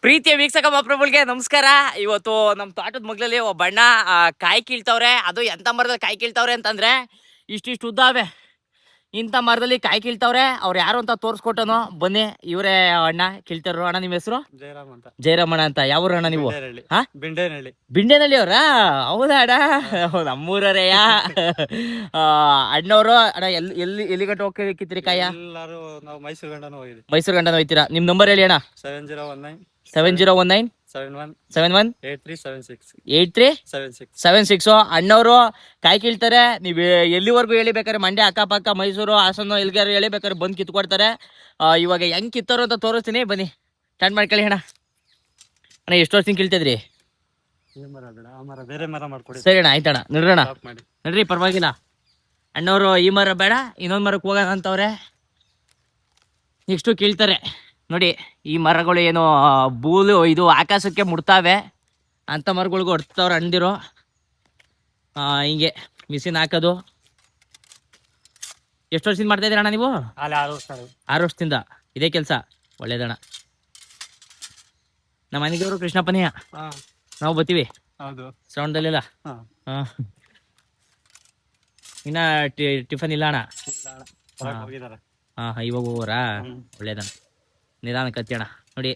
ಪ್ರೀತಿಯ ವೀಕ್ಷಕ ಮಹಾಪ್ರಭುಗಳಿಗೆ ನಮಸ್ಕಾರ. ಇವತ್ತು ನಮ್ಮ ತೋಟದ ಮಗ್ಲಲ್ಲಿ ಒಬ್ಬ ಅಣ್ಣ ಕಾಯಿ ಕೀಳ್ತವ್ರೆ. ಅದು ಎಂತ ಮರದಲ್ಲಿ ಕಾಯಿ ಕೀಳ್ತವ್ರೆ ಅಂತಂದ್ರೆ ಇಷ್ಟಿಷ್ಟು ಉದ್ದಾವೆ. ಇಂಥ ಮರದಲ್ಲಿ ಕಾಯಿ ಕೀಳ್ತವ್ರೆ. ಅವ್ರು ಯಾರು ಅಂತ ತೋರಿಸ್ಕೊಟ್ಟನು. ಬನ್ನಿ, ಇವರೇ ಅಣ್ಣ ಕೀಳ್ತಾರ. ಅಣ್ಣ ನಿಮ್ಮ ಹೆಸರು? ಜಯರಾಮ್ ಅಂತ. ಜಯರಾಮಣ್ಣ ಅಂತ. ಯಾವ ಅಣ್ಣ ನೀವು? ಹಾ, ಬಿಂಡೇನಹಳ್ಳಿ. ಬಿಂಡೇನಹಳ್ಳಿ ಅವರಾ? ಹೌದಾ ಅಣ್ಣ? ನಮ್ಮೂರರೆಯ ಅಣ್ಣವರು. ಅಣ್ಣ ಎಲ್ಲಿ ಗಂಟೆ ಹೋಗ್ತಿರಿ ಕಾಯ? ಎಲ್ಲರೂ ನಾವು ಮೈಸೂರು ಗಂಡನೂ ಹೋಗಿದ್ವಿ. ಮೈಸೂರು ಗಂಟನ ಹೋಯ್ತೀರಾ? ನಿಮ್ ನಂಬರ್ ಹೇಳಿ ಅಣ್ಣ. 7019 71 8376 8376. ಅಣ್ಣವರು ಕಾಯಿ ಕೀಳ್ತಾರೆ. ನೀವು ಎಲ್ಲಿವರೆಗೂ ಹೇಳಿಬೇಕಾರೆ ಮಂಡ್ಯ ಅಕ್ಕಪಕ್ಕ ಮೈಸೂರು ಹಾಸನ ಎಲ್ಗಾರು ಹೇಳಿಬೇಕಾದ್ರೆ ಬಂದು ಕಿತ್ಕೊಡ್ತಾರೆ. ಇವಾಗ ಹೆಂಗ್ ಕಿತ್ತಾರೋ ಅಂತ ತೋರಿಸ್ತೀನಿ. ಬನ್ನಿ, ಸ್ಟಾರ್ಟ್ ಮಾಡ್ಕೊಳ್ಳಿ ಅಣ್ಣ. ಅಣ್ಣ ಎಷ್ಟು ವರ್ಷದಿಂದ ಕೀಳ್ತಿದ್ರಿ? ಬೇರೆ ಮರ ಮಾಡ್ಕೊಡಿ. ಸರಿ ಅಣ್ಣ, ಆಯ್ತಣ್ಣ. ನಡ್ರಣ್ಣ, ನಡ್ರಿ, ಪರವಾಗಿಲ್ಲ. ಅಣ್ಣವರು ಈ ಮರ ಬೇಡ, ಇನ್ನೊಂದು ಮರಕ್ಕೆ ಹೋಗೋಣ ಅಂತವ್ರೆ. ನೆಕ್ಸ್ಟು ಕೀಳ್ತಾರೆ ನೋಡಿ. ಈ ಮರಗಳು ಏನು ಇದು ಆಕಾಶಕ್ಕೆ ಮುಡ್ತಾವೆ ಅಂತ ಮರಗಳಿಗೂ ಹೊಡ್ತವ್ರು ಅಣ್ದಿರೋ. ಹಿಂಗೆ ಮಿಷಿನ್ ಹಾಕೋದು. ಎಷ್ಟು ವರ್ಷದಿಂದ ಮಾಡ್ತಾ ಇದ್ದೀರ ಅಣ್ಣ ನೀವು? 6 ವರ್ಷದಿಂದ ಇದೇ ಕೆಲಸ. ಒಳ್ಳೇದಣ್ಣ. ನಮ್ಮ ಮನೆದೇವರು ಕೃಷ್ಣಪ್ಪನಿಯ. ನಾವು ಬರ್ತೀವಿ ಶ್ರವಣದಲ್ಲಿಲ್ಲ. ಇನ್ನ ಟಿಫನ್ ಇಲ್ಲ ಅಣ್ಣ? ಇವಾಗ ಹೋಗೋರಾ? ಒಳ್ಳೇದಣ್ಣ. ನಿಧಾನ ಕತ್ತಿ ಅಣ್ಣ. ನೋಡಿ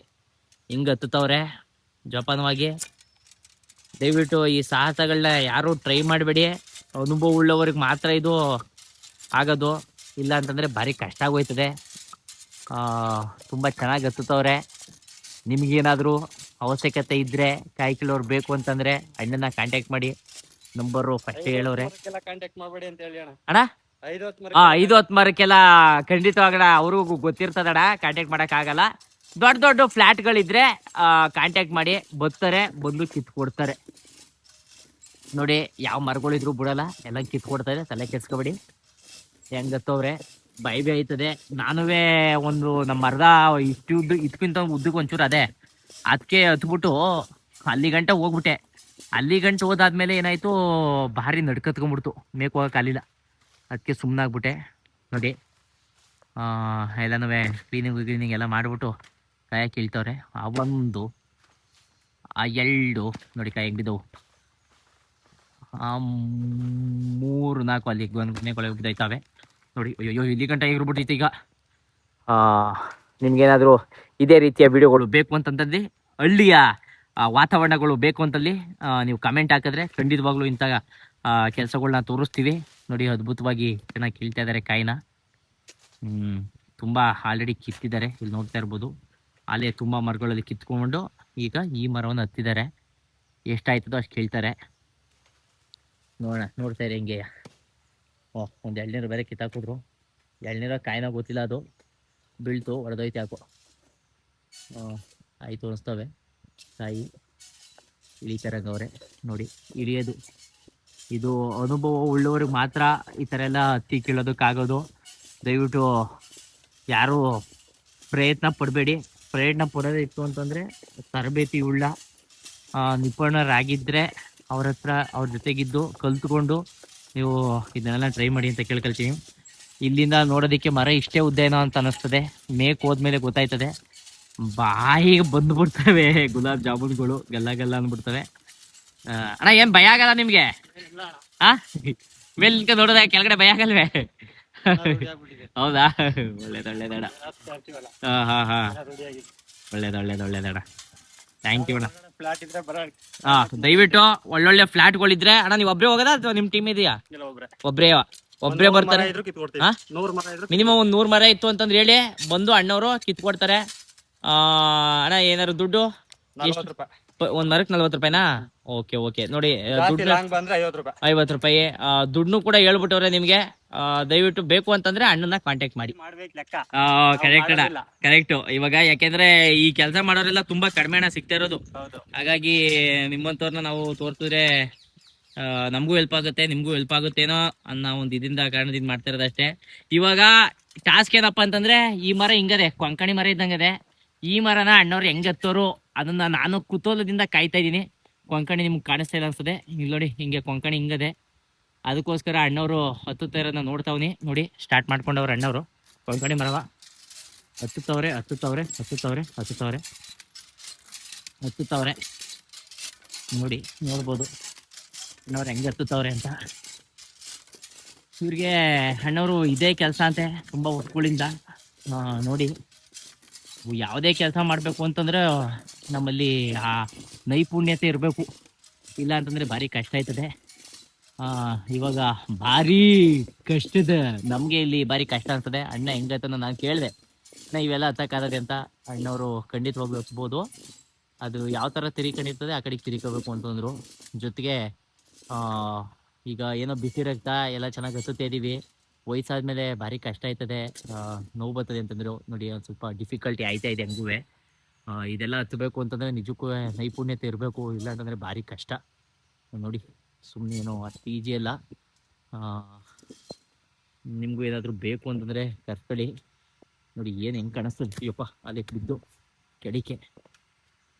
ಹಿಂಗೆ ಹತ್ತುತ್ತವ್ರೆ ಜೋಪಾನವಾಗಿ. ದಯವಿಟ್ಟು ಈ ಸಾಹಸಗಳನ್ನ ಯಾರು ಟ್ರೈ ಮಾಡಬೇಡಿ. ಅನುಭವ ಉಳ್ಳವ್ರಿಗೆ ಮಾತ್ರ ಇದು ಆಗೋದು. ಇಲ್ಲ ಅಂತಂದರೆ ಭಾರಿ ಕಷ್ಟ ಆಗೋಯ್ತದೆ. ತುಂಬ ಚೆನ್ನಾಗಿ ಹತ್ತುತ್ತವ್ರೆ. ನಿಮಗೇನಾದರೂ ಅವಶ್ಯಕತೆ ಇದ್ದರೆ ಕಾಯಿ ಕಿಲೋರು ಬೇಕು ಅಂತಂದರೆ ಅಣ್ಣನ ಕಾಂಟ್ಯಾಕ್ಟ್ ಮಾಡಿ. ನಂಬರು ಫಸ್ಟ್ ಹೇಳೋರೆ ಅಣ್ಣ. 5-10 ಮರಕ್ಕೆಲ್ಲ ಖಂಡಿತವಾಗಣ ಅವ್ರಿಗೂ ಗೊತ್ತಿರ್ತದಣ್ಣ. ಕಾಂಟ್ಯಾಕ್ಟ್ ಮಾಡೋಕ್ಕಾಗಲ್ಲ. ದೊಡ್ಡ ದೊಡ್ಡ ಫ್ಲ್ಯಾಟ್ಗಳಿದ್ರೆ ಕಾಂಟ್ಯಾಕ್ಟ್ ಮಾಡಿ, ಬರ್ತಾರೆ, ಬಂದು ಕಿತ್ಕೊಡ್ತಾರೆ. ನೋಡಿ ಯಾವ ಮರಗಳಿದ್ರು ಬಿಡಲ್ಲ, ಎಲ್ಲ ಕಿತ್ಕೊಡ್ತಾರೆ. ತಲೆ ಕೆಡ್ಸ್ಕೊಬೇಡಿ. ಹೆಂಗೆ ಹತ್ತವ್ರೆ ಬೈ ಆಯ್ತದೆ. ನಾನುವೇ ಒಂದು ನಮ್ಮ ಮರದ ಇದಕ್ಕಿಂತ ಉದ್ದಕ್ಕೆ ಒಂಚೂರು ಅದೇ, ಅದಕ್ಕೆ ಹತ್ಬಿಟ್ಟು ಅಲ್ಲಿ ಗಂಟೆ ಹೋಗ್ಬಿಟ್ಟೆ. ಅಲ್ಲಿ ಗಂಟೆ ಹೋದಾದ್ಮೇಲೆ ಏನಾಯ್ತು, ಭಾರಿ ನಡ್ಕತ್ಕೊಂಡ್ಬಿಡ್ತು, ಮೇಕ್ ಹೋಗೋಕ್ಕಾಗಲಿಲ್ಲ. ಅದಕ್ಕೆ ಸುಮ್ಮನಾಗ್ಬಿಟ್ಟೆ. ನೋಡಿ ಎಲ್ಲನೂ ಕ್ಲೀನಿಂಗ್ ಎಲ್ಲ ಮಾಡಿಬಿಟ್ಟು ಕಾಯಿ ಕೀಳ್ತವ್ರೆ. ಒಂದು 2 ನೋಡಿ ಕಾಯಿ ಹೆಂಗಿದ್ದವು. 3-4 ಅಲ್ಲಿ ಕೊನೆ ಬಿದ್ದಾಯ್ತವೆ ನೋಡಿ. ಅಯ್ಯೋ, ಇಲ್ಲಿ ಗಂಟೆ ಆಗಿರ್ಬಿಟ್ಟಿತ್ತು. ಈಗ ನಿಮ್ಗೇನಾದರೂ ಇದೇ ರೀತಿಯ ವಿಡಿಯೋಗಳು ಬೇಕು ಅಂತಂದಲ್ಲಿ, ಹಳ್ಳಿಯ ವಾತಾವರಣಗಳು ಬೇಕು ಅಂತಲ್ಲಿ ನೀವು ಕಮೆಂಟ್ ಹಾಕಿದ್ರೆ ಖಂಡಿತವಾಗ್ಲೂ ಇಂಥ ಕೆಲಸಗಳನ್ನ ತೋರಿಸ್ತೀವಿ. ನೋಡಿ ಅದ್ಭುತವಾಗಿ ಚೆನ್ನಾಗಿ ಕೀಳ್ತಾ ಇದ್ದಾರೆ ಕಾಯಿನ. ತುಂಬ ಆಲ್ರೆಡಿ ಕಿತ್ತಿದ್ದಾರೆ. ಇಲ್ಲಿ ನೋಡ್ತಾ ಇರ್ಬೋದು, ಅಲ್ಲೇ ತುಂಬ ಮರಗಳಲ್ಲಿ ಕಿತ್ಕೊಂಡು ಈಗ ಈ ಮರವನ್ನು ಹತ್ತಿದ್ದಾರೆ. ಎಷ್ಟಾಯ್ತದೋ ಅಷ್ಟು ಕೀಳ್ತಾರೆ. ನೋಡ್ತಾ ಇರಿ ಹೆಂಗೆ. ಒಂದು ಎಳ್ನೀರು ಬೇರೆ ಕಿತ್ತಾಕಿದ್ರು. ಎಳ್ನೀರ ಕಾಯಿನ ಗೊತ್ತಿಲ್ಲ, ಅದು ಬೀಳ್ತು, ಹೊಡೆದೋಯ್ತು ಯಾಕೋ. ಆಯಿತು ಅನಿಸ್ತವೆ. ಕಾಯಿ ಇಳಿತಾರಂಗವ್ರೆ ನೋಡಿ. ಇಳಿಯೋದು ಇದು ಅನುಭವ ಉಳ್ಳವ್ರಿಗೆ ಮಾತ್ರ ಈ ಥರ ಎಲ್ಲ ಹತ್ತಿ ಕೀಳೋದಕ್ಕಾಗೋದು. ದಯವಿಟ್ಟು ಯಾರೂ ಪ್ರಯತ್ನ ಪಡಬೇಡಿ. ಪ್ರಯತ್ನ ಪಡೋದೇ ಇತ್ತು ಅಂತಂದರೆ ತರಬೇತಿ ಉಳ್ಳ ನಿಪುಣರಾಗಿದ್ದರೆ ಅವ್ರ ಜೊತೆಗಿದ್ದು ಕಲ್ತ್ಕೊಂಡು ನೀವು ಇದನ್ನೆಲ್ಲ ಟ್ರೈ ಮಾಡಿ ಅಂತ ಕೇಳ್ಕೊಳ್ತೀನಿ. ಇಲ್ಲಿಂದ ನೋಡೋದಕ್ಕೆ ಮರ ಇಷ್ಟೇ ಉದ್ದ ಏನೋ ಅಂತ ಅನ್ನಿಸ್ತದೆ. ಮೇಕ್ ಹೋದ್ಮೇಲೆ ಗೊತ್ತಾಯ್ತದೆ. ಬಾಯಿಗೆ ಬಂದುಬಿಡ್ತವೆ ಗುಲಾಬ್ ಜಾಮೂನ್ಗಳು, ಗಲ್ಲ ಅಂದ್ಬಿಡ್ತವೆ. ಅಣ್ಣ ಏನು ಭಯ ಆಗಲ್ಲ ನಿಮಗೆ? ಮೇಲ್ಕ ನೋಡಿದಾಗ ಕೆಳಗಡೆ ಭಯ ಆಗಲ್ವೇ? ಹೌದಾ? ಒಳ್ಳೇದಣ್ಣ. ಒಳ್ಳೇದಣ್ಣ. ಥ್ಯಾಂಕ್ ಯು ಅಣ್ಣ. ದಯವಿಟ್ಟು ಒಳ್ಳೊಳ್ಳೆ ಫ್ಲಾಟ್ಗಳಿದ್ರೆ ಅಣ್ಣ ನೀವು ಒಬ್ಬರೇ ಹೋಗೋದಾ ಅಥವಾ ನಿಮ್ಮ ಟೀಮ್ ಇದೆಯಾ? ಒಬ್ಬರೇ ಬರ್ತಾರೆ. ಮಿನಿಮಮ್ ಒಂದು 100 ಮರ ಇತ್ತು ಅಂತಂದ್ರೆ ಹೇಳಿ, ಬಂದು ಅಣ್ಣವರು ಕಿತ್ಕೊಡ್ತಾರೆ. ಅಣ್ಣ ಏನಾದ್ರು ದುಡ್ಡು? 40 ರೂಪಾಯಿ ಒಂದು ಮರಕ್ಕೆ 40 ರೂಪಾಯಿನಾ? ಓಕೆ ನೋಡಿ. ದುಡ್ಡು 50 ರೂಪಾಯಿ. ದುಡ್ಡು ಕೂಡ ಹೇಳ್ಬಿಟ್ಟವ್ರೆ ನಿಮ್ಗೆ. ದಯವಿಟ್ಟು ಬೇಕು ಅಂತಂದ್ರೆ ಅಣ್ಣನ ಕಾಂಟ್ಯಾಕ್ಟ್ ಮಾಡಿ. ಕರೆಕ್ಟ್ ಅಣ್ಣ, ಕರೆಕ್ಟ್. ಇವಾಗ ಯಾಕೆಂದ್ರೆ ಈ ಕೆಲಸ ಮಾಡೋರೆಲ್ಲ ತುಂಬಾ ಕಡಿಮೆ ಹಣ ಸಿಗ್ತಾ ಇರೋದು. ಹಾಗಾಗಿ ನಿಮ್ಮಂತವ್ರನ್ನ ನಾವು ತೋರ್ಸಿದ್ರೆ ನಮಗೂ ಹೆಲ್ಪ್ ಆಗುತ್ತೆ, ನಿಮ್ಗೂ ಹೆಲ್ಪ್ ಆಗುತ್ತೇನೋ ಅನ್ನೋ ಒಂದು ಇದರಿಂದ ಕಾರಣದಿಂದ ಮಾಡ್ತಾ ಇರೋದಷ್ಟೇ. ಇವಾಗ ಟಾಸ್ಕ್ ಏನಪ್ಪ ಅಂತಂದ್ರೆ, ಈ ಮರ ಹಿಂಗದೆ, ಕೊಂಕಣಿ ಮರ ಇದ್ದಂಗದೆ. ಈ ಮರನ ಅಣ್ಣವ್ರು ಹೆಂಗ್ ಹತ್ತೋರು ಅದನ್ನ ನಾನು ಕುತೂಹಲದಿಂದ ಕಾಯ್ತಾ ಇದ್ದೀನಿ. ಕೊಂಕಣಿ ನಿಮ್ಗೆ ಕಾಣಿಸ್ತಾ ಇಲ್ಲ ಅನ್ಸ್ತದೆ. ಇಲ್ಲಿ ನೋಡಿ, ಹಿಂಗೆ ಕೊಂಕಣಿ ಹಿಂಗದೆ. ಅದಕ್ಕೋಸ್ಕರ ಅಣ್ಣವರು ಹತ್ತುತ್ತಾ ಇರೋದನ್ನ ನೋಡ್ತಾವ್ನಿ. ನೋಡಿ ಸ್ಟಾರ್ಟ್ ಮಾಡ್ಕೊಂಡವ್ರು ಅಣ್ಣವರು ಕೊಂಕಣಿ ಮರವ. ಹತ್ತುತ್ತವ್ರೆ. ಹತ್ತುತ್ತವ್ರೆ ನೋಡಿ, ನೋಡ್ಬೋದು ಅಣ್ಣವ್ರು ಹೆಂಗೆ ಹತ್ತುತ್ತವ್ರೆ ಅಂತ. ಇವ್ರಿಗೆ ಅಣ್ಣವರು ಇದೇ ಕೆಲಸ ಅಂತೆ ತುಂಬ ವರ್ಷಗಳಿಂದ. ನೋಡಿ, ಯಾವುದೇ ಕೆಲಸ ಮಾಡಬೇಕು ಅಂತಂದ್ರೆ ನಮ್ಮಲ್ಲಿ ಆ ನೈಪುಣ್ಯತೆ ಇರಬೇಕು, ಇಲ್ಲ ಅಂತಂದರೆ ಭಾರಿ ಕಷ್ಟ ಆಯ್ತದೆ. ಇವಾಗ ಭಾರಿ ಕಷ್ಟದ ನಮಗೆ ಇಲ್ಲಿ ಭಾರಿ ಕಷ್ಟ ಅನ್ಸ್ತದೆ. ಅಣ್ಣ ಹೆಂಗೈತನ ನಾನು ಕೇಳಿದೆ, ಅಣ್ಣ ಇವೆಲ್ಲ ಹತ್ತಕ್ಕಾಗದೆ ಅಂತ. ಅಣ್ಣವರು ಖಂಡಿತವಾಗ್ಲೂ ಹಚ್ಬೋದು, ಅದು ಯಾವ ಥರ ತಿರ್ಕೊಂಡಿರ್ತದೆ ಆ ಕಡೆಗೆ ತಿರ್ಕೋಬೇಕು ಅಂತಂದರು. ಜೊತೆಗೆ ಈಗ ಏನೋ ಬಿಸಿ ರಕ್ತ ಎಲ್ಲ ಚೆನ್ನಾಗಿ ಹತ್ತುತ್ತಾ ಇದ್ದೀವಿ, ವಯಸ್ಸಾದ್ಮೇಲೆ ಭಾರಿ ಕಷ್ಟ ಆಯ್ತದೆ, ನೋವು ಬರ್ತದೆ ಅಂತಂದರು. ನೋಡಿ, ಒಂದು ಸ್ವಲ್ಪ ಡಿಫಿಕಲ್ಟಿ ಆಯ್ತಾ ಇದೆ ಹೆಂಗೂ. ಇದೆಲ್ಲ ಹತ್ತಬೇಕು ಅಂತಂದರೆ ನಿಜಕ್ಕೂ ನೈಪುಣ್ಯತೆ ಇರಬೇಕು, ಇಲ್ಲ ಅಂತಂದರೆ ಭಾರಿ ಕಷ್ಟ. ನೋಡಿ, ಸುಮ್ಮನೆ ಏನೋ ಅಷ್ಟು ಈಜಿ ಅಲ್ಲ. ನಿಮಗೂ ಏನಾದರೂ ಬೇಕು ಅಂತಂದರೆ ಕರ್ಕೊಳ್ಳಿ. ನೋಡಿ ಏನು ಹೆಂಗೆ ಕಾಣಿಸ್ತದೆ, ಅಯ್ಯಪ್ಪ ಅಲ್ಲಿ ಬಿದ್ದು ಕೆಡಿಕೆ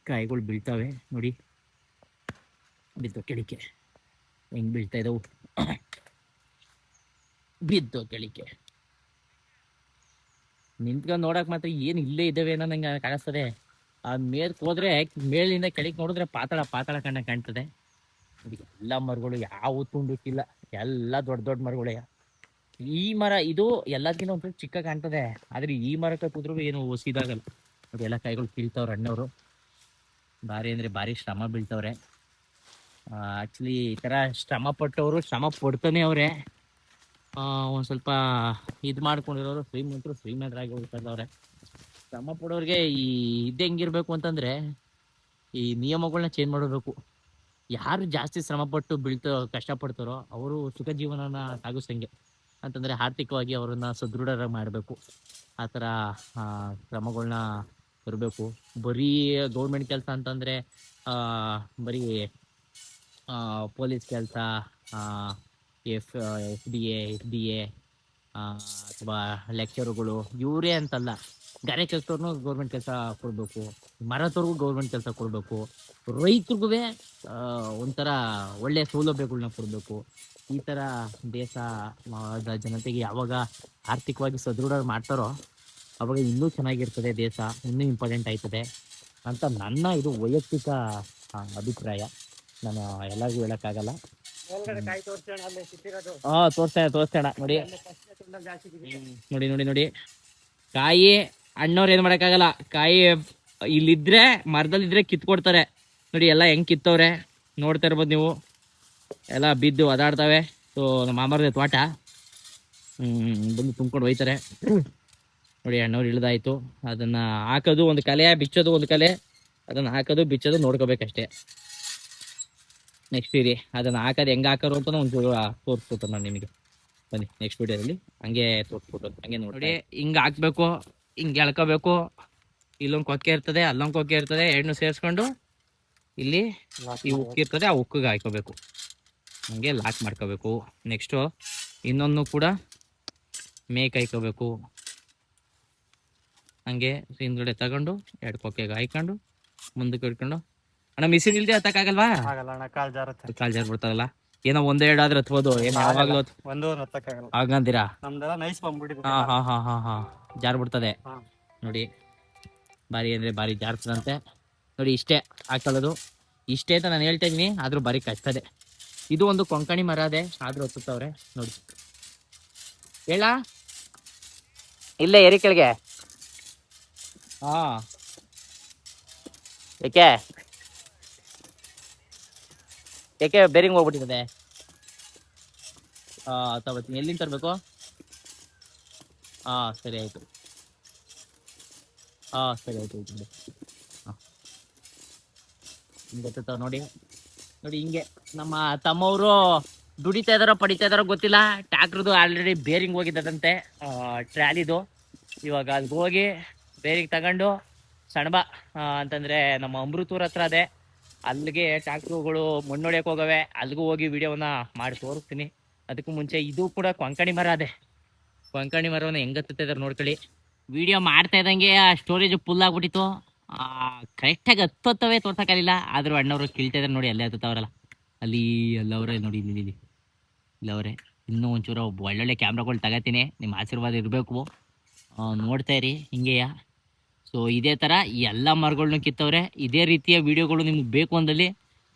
ಕಾಯಿಗಳು ಬೀಳ್ತಾವೆ ನೋಡಿ, ಬಿದ್ದು ಕೆಡಿಕೆ ಹೆಂಗೆ ಬೀಳ್ತಾ ಇದ್ದವು, ಬಿದ್ದು ಕೆಳಿಕೆ. ನಿಂತ್ಕೊಂಡು ನೋಡಕ್ ಮಾತ್ರ ಏನು ಇಲ್ಲೇ ಇದ್ದಾವೆ ಅನ್ನೋ ನಂಗೆ ಕಾಣಿಸ್ತದೆ. ಆ ಮೇಲ್ಕ್ ಹೋದ್ರೆ ಮೇಲಿಂದ ಕೆಳಗೆ ನೋಡಿದ್ರೆ ಪಾತಾಳ ಪಾತಾಳ ಕಾಣ್ತದೆ. ಎಲ್ಲ ಮರಗಳು ಯಾವ ತುಂಡುಕ್ಕಿಲ್ಲ, ಎಲ್ಲ ದೊಡ್ಡ ದೊಡ್ಡ ಮರಗಳೇ. ಈ ಮರ ಇದು ಎಲ್ಲದಕ್ಕಿಂತ ಒಂಚೂರು ಚಿಕ್ಕ ಕಾಣ್ತದೆ, ಆದ್ರೆ ಈ ಮರಕ್ಕೆ ಕೂತ್ರು ಏನು ಹೊಸಿದಾಗಲ್ಲ. ನೋಡಿ, ಎಲ್ಲ ಕಾಯಿಗಳು ಕೀಳ್ತಾವ್ರೆ ಅಣ್ಣವರು. ಭಾರಿ ಅಂದ್ರೆ ಭಾರಿ ಶ್ರಮ ಬೀಳ್ತವ್ರೆ. ಆಕ್ಚುಲಿ ಈ ತರ ಶ್ರಮ ಪಟ್ಟವರು ಶ್ರಮ ಪಡ್ತಾನೆ ಅವ್ರೆ. ಒಂದು ಸ್ವಲ್ಪ ಇದು ಮಾಡ್ಕೊಂಡಿರೋರು ಶ್ರೀಮಂತರಾಗಿ ಹೋಗ್ತಾರವ್ರೆ. ಶ್ರಮ ಪಡೋರಿಗೆ ಈ ಇದು ಹೆಂಗಿರ್ಬೇಕು ಅಂತಂದ್ರೆ, ಈ ನಿಯಮಗಳನ್ನ ಚೇಂಜ್ ಮಾಡಬೇಕು. ಯಾರು ಜಾಸ್ತಿ ಶ್ರಮಪಟ್ಟು ಕಷ್ಟಪಡ್ತಾರೋ ಅವರು ಸುಖ ಜೀವನನ ಸಾಗಿಸಂಗೆ ಅಂತಂದರೆ ಆರ್ಥಿಕವಾಗಿ ಅವರನ್ನು ಸದೃಢ ಮಾಡಬೇಕು. ಆ ಥರ ಕ್ರಮಗಳನ್ನ ಬರಬೇಕು. ಬರೀ ಗೌರ್ಮೆಂಟ್ ಕೆಲಸ ಅಂತಂದರೆ ಬರೀ ಪೊಲೀಸ್ ಕೆಲಸ, ಎಫ್ ಡಿ ಎ ಅಥವಾ ಲೆಕ್ಚರುಗಳು ಇವರೇ ಅಂತಲ್ಲ, ಗಾರೆ ಕೆಲಸದವ್ರನ್ನೂ ಗೌರ್ಮೆಂಟ್ ಕೆಲಸ ಕೊಡಬೇಕು, ಮರದವ್ರಿಗೂ ಗೌರ್ಮೆಂಟ್ ಕೆಲಸ ಕೊಡಬೇಕು, ರೈತರಿಗೂ ಒಂಥರ ಒಳ್ಳೆಯ ಸೌಲಭ್ಯಗಳನ್ನ ಕೊಡಬೇಕು. ಈ ಥರ ದೇಶದ ಜನತೆಗೆ ಯಾವಾಗ ಆರ್ಥಿಕವಾಗಿ ಸದೃಢ ಮಾಡ್ತಾರೋ ಅವಾಗ ಇನ್ನೂ ಚೆನ್ನಾಗಿರ್ತದೆ, ದೇಶ ಇನ್ನೂ ಇಂಪಾರ್ಟೆಂಟ್ ಆಯ್ತದೆ ಅಂತ ನನ್ನ ಇದು ವೈಯಕ್ತಿಕ ಅಭಿಪ್ರಾಯ. ನಾನು ಎಲ್ಲರಿಗೂ ಹೇಳೋಕ್ಕಾಗಲ್ಲ. ತೋರಿಸ್ತೇಣ ನೋಡಿ ನೋಡಿ ನೋಡಿ ನೋಡಿ ಕಾಯಿ ಅಣ್ಣವ್ರು ಏನು ಮಾಡೋಕ್ಕಾಗಲ್ಲ. ಕಾಯಿ ಇಲ್ಲಿದ್ರೆ ಮರದಲ್ಲಿದ್ರೆ ಕಿತ್ಕೊಡ್ತಾರೆ ನೋಡಿ, ಎಲ್ಲ ಹೆಂಗೆ ಕಿತ್ತವ್ರೆ ನೋಡ್ತಾ ಇರ್ಬೋದು ನೀವು. ಎಲ್ಲ ಬಿದ್ದು ಒದಾಡ್ತವೆ. ಸೊ ನಮ್ಮ ಮಾಮರದ ತೋಟ ಬಂದು ತುಂಬ್ಕೊಂಡು ಹೋಯ್ತಾರೆ ನೋಡಿ. ಅಣ್ಣವ್ರು ಇಳ್ದಾಯ್ತು, ಅದನ್ನು ಹಾಕೋದು ಒಂದು ಕಲೆ, ಬಿಚ್ಚೋದು ಒಂದು ಕಲೆ. ಅದನ್ನು ಹಾಕೋದು ಬಿಚ್ಚೋದು ನೋಡ್ಕೋಬೇಕಷ್ಟೇ. ನೆಕ್ಸ್ಟ್ ಇರಿ ಅದನ್ನು ಹಾಕೋದು ಹೆಂಗೆ ಹಾಕೋರು ಅಂತ ಒಂಚೂರು ತೋರಿಸ್ಬಿಟ್ಟು ನಾನು ನಿಮಗೆ. ಬನ್ನಿ ನೆಕ್ಸ್ಟ್ ವಿಡಿಯೋದಲ್ಲಿ ಹಂಗೆ ತೋರಿಸ್ಬಿಟ್ಟು ಹಂಗೆ ನೋಡಿ. ಹಿಂಗೆ ಹಾಕ್ಬೇಕು, ಹಿಂಗೆ ಎಳ್ಕೋಬೇಕು. ಇಲ್ಲೊಂದು ಕೊಕ್ಕೆ ಇರ್ತದೆ, ಅಲ್ಲೊಂದು ಕೊಕ್ಕೆ ಇರ್ತದೆ, ಎರಡನ್ನೂ ಸೇರಿಸ್ಕೊಂಡು ಇಲ್ಲಿ ಈ ಉಕ್ಕು ಇರ್ತದೆ, ಆ ಉಕ್ಕಿಗೆ ಹಾಕೋಬೇಕು. ಹಂಗೆ ಲಾಕ್ ಮಾಡ್ಕೋಬೇಕು. ನೆಕ್ಸ್ಟು ಇನ್ನೊಂದು ಕೂಡ ಮೇಕ್ ಹಾಕೋಬೇಕು. ಹಂಗೆ ಹಿಂದ್ಗಡೆ ತಗೊಂಡು ಎರಡು ಕೊಕ್ಕೆಗೆ ಹಾಕೊಂಡು ಮುಂದಕ್ಕೆ ಇಟ್ಕೊಂಡು. ಅಣ್ಣ ಮಿಷಿನ್ ಇಲ್ದೆ ಹತ್ತಕ್ಕಾಗಲ್ವಾ? ಕಾಲ್ ಜಾರ್ ಬಿಡ್ತಾರಲ್ಲ, ಏನೋ ಒಂದೆರಡು ಆದ್ರೆ ಹತ್ಬೋದು, ಏನೋ ಯಾವಾಗ್ಲೂ ಹಾಗಂತೀರಾ? ಹಾ ಜಾರ್ ಬಿಡ್ತದೆ ನೋಡಿ. ಭಾರಿ ಅಂದ್ರೆ ಭಾರಿ ಜಾರ್ತದಂತೆ ನೋಡಿ. ಇಷ್ಟೇ ಹಾಕೊಳ್ಳೋದು, ಇಷ್ಟೇ ಅಂತ ನಾನು ಹೇಳ್ತಾ ಇದೀನಿ, ಆದ್ರೂ ಭಾರಿ ಕಷ್ಟದೆ. ಇದು ಒಂದು ಕೊಂಕಣಿ ಮರ ಅದೇ, ಆದ್ರೂ ಹತ್ತುತ್ತವ್ರೆ ನೋಡಿ. ಹೇಳ ಇಲ್ಲೇ ಏರಿ ಕೆಳಗೆ. ಹಾ ಏಕೆ ಬೇರಿಂಗ್ ಹೋಗ್ಬಿಟ್ಟಿದೆ. ತಗೋತೀನಿ. ಎಲ್ಲಿಂದ ತರಬೇಕು? ಸರಿ ಆಯ್ತು. ಸರಿ ಆಯ್ತು. ಗೊತ್ತಾವ ನೋಡಿ ನೋಡಿ. ಹಿಂಗೆ ನಮ್ಮ ತಮ್ಮವರು ದುಡಿತಾ ಇದಾರೋ ಪಡಿತಾ ಇದಾರೋ ಗೊತ್ತಿಲ್ಲ. ಟ್ಯಾಕ್ಟ್ರದು ಆಲ್ರೆಡಿ ಬೇರಿಂಗ್ ಹೋಗಿದ್ದದಂತೆ, ಟ್ರಾಲಿದು. ಇವಾಗ ಅಲ್ಲಿಗೆ ಹೋಗಿ ಬೇರಿಂಗ್ ತಗೊಂಡು ಸಣ್ಣ ಅಂತಂದರೆ ನಮ್ಮ ಅಮೃತೂರ್ ಹತ್ರ ಅದೇ, ಅಲ್ಲಿಗೆ ಟ್ಯಾಕ್ಟ್ರುಗಳು ಮಣ್ಣು ಹೊಡ್ಯಕ್ಕೆ ಹೋಗವೆ. ಅಲ್ಲಿಗೂ ಹೋಗಿ ವಿಡಿಯೋವನ್ನ ಮಾಡಿ ತೋರಿಸ್ತೀನಿ. ಅದಕ್ಕೂ ಮುಂಚೆ ಇದು ಕೂಡ ಕೊಂಕಣಿ ಮರ ಅದೇ. ಕೊಂಕಣಿ ಮರವನ್ನು ಹೆಂಗೆ ಹತ್ತುತ್ತಿದ್ದಾರೆ ನೋಡ್ಕೊಳ್ಳಿ. ವಿಡಿಯೋ ಮಾಡ್ತಾ ಇದ್ದಂಗೆ ಆ ಸ್ಟೋರೇಜ್ ಫುಲ್ ಆಗ್ಬಿಟ್ಟಿತ್ತು. ಕರೆಕ್ಟಾಗಿ ಹತ್ತೋತ್ತವೇ ತೋರ್ಸೋಕ್ಕಾಗಲಿಲ್ಲ. ಆದರೂ ಅಣ್ಣವರು ಕೀಳ್ತಾ ಇದ್ದಾರೆ ನೋಡಿ, ಅಲ್ಲೇ ಹತ್ತುತ್ತವ್ರಲ್ಲ, ಅಲ್ಲಿ ಅಲ್ಲವರೇ ನೋಡಿ, ಇಲ್ಲಿ ಇಲ್ಲವರೇ. ಇನ್ನೂ ಒಂಚೂರು ಒಳ್ಳೊಳ್ಳೆ ಕ್ಯಾಮ್ರಾಗಳು ತಗೋತೀನಿ, ನಿಮ್ಮ ಆಶೀರ್ವಾದ ಇರಬೇಕು. ನೋಡ್ತಾ ಇರಿ ಹಿಂಗೆಯ. ಸೊ ಇದೇ ಥರ ಎಲ್ಲ ಮರಗಳ್ನು ಕಿತ್ತವ್ರೆ. ಇದೇ ರೀತಿಯ ವಿಡಿಯೋಗಳು ನಿಮ್ಗೆ ಬೇಕು ಅಂದಲ್ಲಿ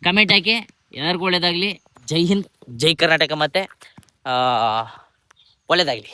ಕಮೆಂಟ್ ಹಾಕಿ. ಎಲ್ಲರಿಗೂ ಒಳ್ಳೇದಾಗಲಿ. ಜೈ ಹಿಂದ್, ಜೈ ಕರ್ನಾಟಕ, ಮತ್ತು ಒಳ್ಳೇದಾಗಲಿ.